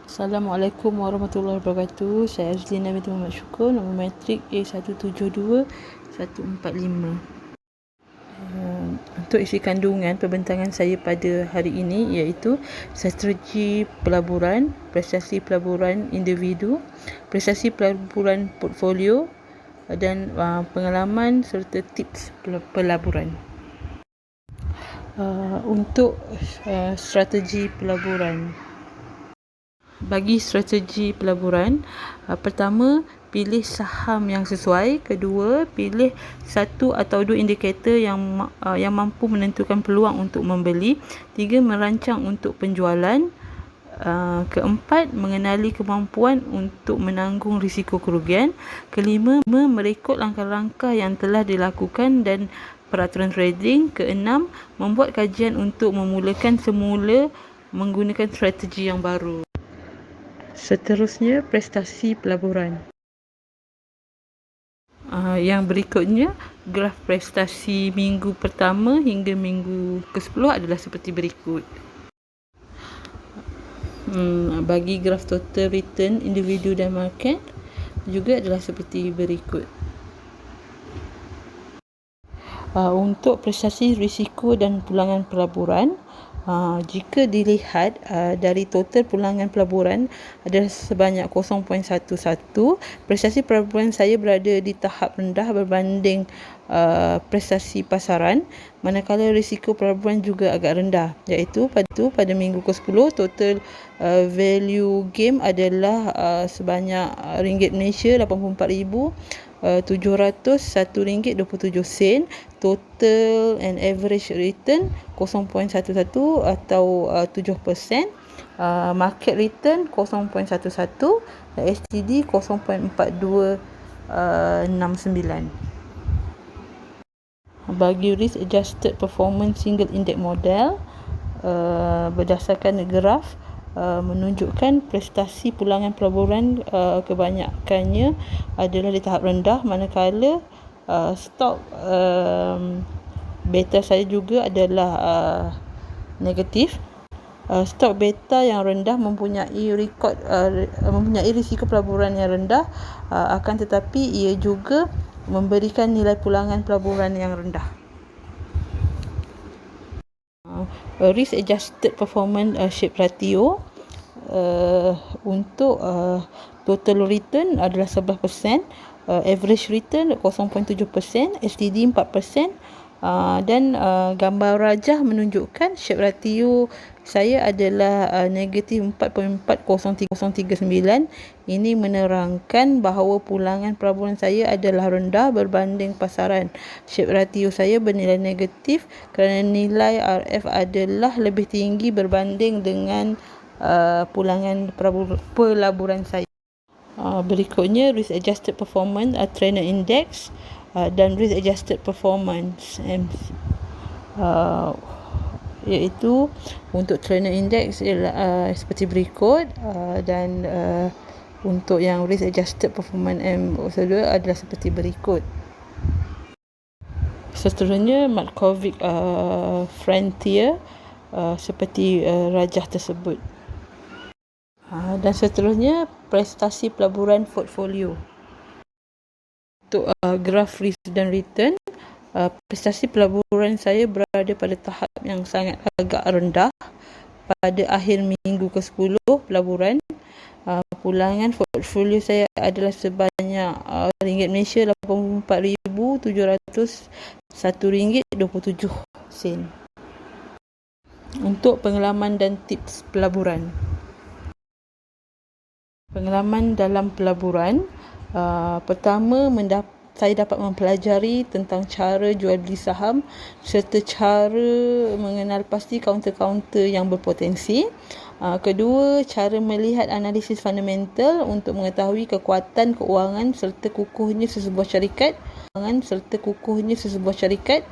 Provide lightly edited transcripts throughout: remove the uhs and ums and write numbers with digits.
Assalamualaikum warahmatullahi wabarakatuh. Saya Azlina binti Muhammad Syukur, nombor matrik A172145. Untuk isi kandungan pembentangan saya pada hari ini iaitu strategi pelaburan, prestasi pelaburan individu, prestasi pelaburan portfolio dan pengalaman serta tips pelaburan. Untuk strategi pelaburan. Bagi strategi pelaburan, pertama, pilih saham yang sesuai. Kedua, pilih satu atau dua indikator yang mampu menentukan peluang untuk membeli. Tiga, merancang untuk penjualan. Keempat, mengenali kemampuan untuk menanggung risiko kerugian. Kelima, merekod langkah-langkah yang telah dilakukan dan peraturan trading. Keenam, membuat kajian untuk memulakan semula menggunakan strategi yang baru. Seterusnya, prestasi pelaburan. Yang berikutnya, graf prestasi minggu pertama hingga minggu ke-10 adalah seperti berikut. Bagi graf total return individu dan market juga adalah seperti berikut. Untuk prestasi risiko dan pulangan pelaburan, jika dilihat dari total pulangan pelaburan adalah sebanyak 0.11, prestasi pelaburan saya berada di tahap rendah berbanding prestasi pasaran, manakala risiko pelaburan juga agak rendah, iaitu pada minggu ke-10 total value game adalah sebanyak ringgit Malaysia 84,701 ringgit 27 sen. Total and average return 0.11 atau 7%. Market return 0.11 dan STD 0.4269. Bagi risk adjusted performance single index model, berdasarkan graf menunjukkan prestasi pulangan pelaburan kebanyakannya adalah di tahap rendah, manakala stok beta saya juga adalah negatif. Stok beta yang rendah mempunyai risiko pelaburan yang rendah, akan tetapi ia juga memberikan nilai pulangan pelaburan yang rendah. Risk adjusted performance Sharpe ratio untuk total return adalah 11%, average return 0.7%, STD 4%, dan gambar rajah menunjukkan Sharpe ratio saya adalah negatif 4.40339. Ini menerangkan bahawa pulangan pelaburan saya adalah rendah berbanding pasaran. Sharpe ratio saya bernilai negatif kerana nilai RF adalah lebih tinggi berbanding dengan pulangan pelaburan saya. Berikutnya, risk adjusted performance trainer index dan risk adjusted performance iaitu untuk trainer index ialah seperti berikut, dan untuk yang risk adjusted performance adalah seperti berikut. Seterusnya, Markovic Frontier seperti rajah tersebut. Dan seterusnya, prestasi pelaburan portfolio. Untuk graf risk dan return, prestasi pelaburan saya berada pada tahap yang sangat agak rendah pada akhir minggu ke-10 pelaburan. Pulangan portfolio saya adalah sebanyak ringgit Malaysia 84,701 ringgit 27 sen. Untuk pengalaman dan tips pelaburan. Pengalaman dalam pelaburan, pertama, saya dapat mempelajari tentang cara jual beli saham serta cara mengenal pasti kaunter-kaunter yang berpotensi. Kedua, cara melihat analisis fundamental untuk mengetahui kekuatan keuangan serta kukuhnya sesebuah syarikat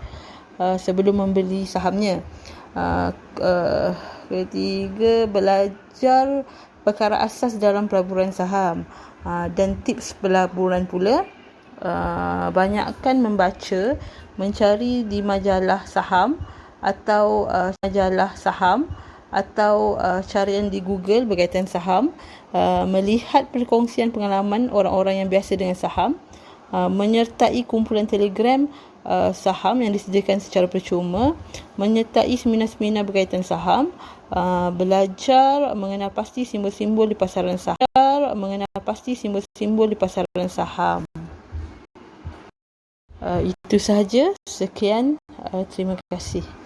sebelum membeli sahamnya. Ketiga, belajar perkara asas dalam pelaburan saham dan tips pelaburan pula. Banyakkan membaca, mencari di majalah saham atau carian di Google berkaitan saham, melihat perkongsian pengalaman orang-orang yang biasa dengan saham, menyertai kumpulan Telegram saham yang disediakan secara percuma, menyertai seminar-seminar berkaitan saham, belajar mengenal pasti simbol-simbol di pasaran saham. Itu sahaja. Sekian. Terima kasih.